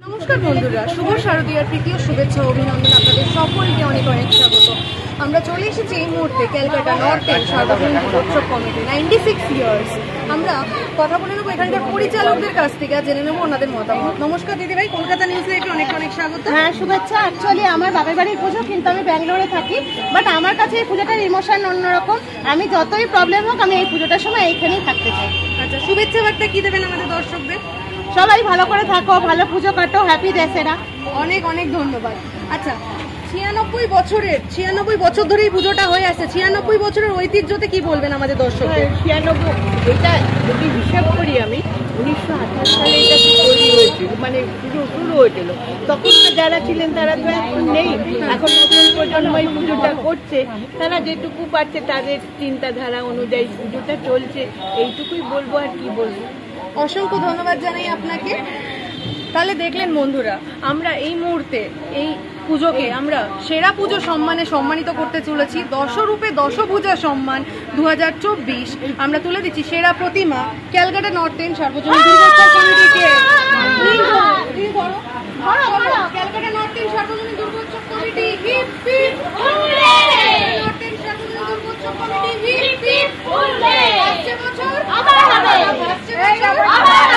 নমস্কার বন্ধুরা, শুভ শারদীয়ার প্রীতি ও শুভেচ্ছা অভিনন্দন আপনাদের সকলকে অনেক অনেক স্বাগত। আমরা চলে এসেছি এই মুহূর্তে ক্যালকাটা নর্থ এন্ড সার্বজনীন পুজোৎসব কমিটি 96 ইয়ার্স। আমরা কথা বলে নেবো এখানকার পরিচালকদের কাছ থেকে, জেনে নেবো ওনাদের মতামত। নমস্কার দিদিভাই, কলকাতা নিউজ লাইভে অনেক অনেক স্বাগত। হ্যাঁ, শুভেচ্ছা। অ্যাকচুয়ালি আমার বাপের বাড়ির পুজো, কিন্তু আমি ব্যাঙ্গালোরে থাকি। বাট আমার কাছে এই পুজোটার ইমোশন অন্যরকম। আমি যতই প্রবলেম হোক, আমি এই পুজোটার সময় এইখানেই থাকতে চাই। আচ্ছা, শুভেচ্ছা বার্তা কি দেবেন আমাদের দর্শকদের? সবাই ভালো করে থাকো, ভালো পুজো কাটো, হ্যাপি দেশেরা। অনেক অনেক ধন্যবাদ। আচ্ছা, 96 বছর ধরে এই পুজোটা হয়ে আসছে। 96 বছরের ঐতিহ্যতে কি বলবেন আমাদের দর্শকদের? 96 এটা যদি হিসাব করি আমি 1928 সালে এটা তৈরি হয়েছিল, মানে পুজো শুরু হয়েছিল। তখন যারা ছিলেন তারা তো এখন নেই। এখন নতুন প্রজন্ম এই পুজোটা করছে, তারা যেটুকু পাচ্ছে তাদের চিন্তাধারা অনুযায়ী পুজোটা চলছে। এইটুকুই বলবো, আর কি বলবো। অসংখ্য ধন্যবাদ জানাই আপনাকে। তাহলে দেখলেন বন্ধুরা, আমরা এই মুহূর্তে এই পুজোকে আমরা সেরা পুজো সম্মানে সম্মানিত করতে চলেছি। দশরূপে দশভূজা সম্মান 2024 আমরা তুলে দিচ্ছি সেরা প্রতিমা ক্যালকাটা নর্থ এন্ড সার্বজনীন দুর্গোৎসব কমিটিকে। ক্যালকাটা নর্থ এন্ড সার্বজনীন Durgotsav committee hip hip hurray! North end সার্বজনীন Durgotsav committee hip hip hurray! আসছে বছর আবার হবে, আসছে বছর আবার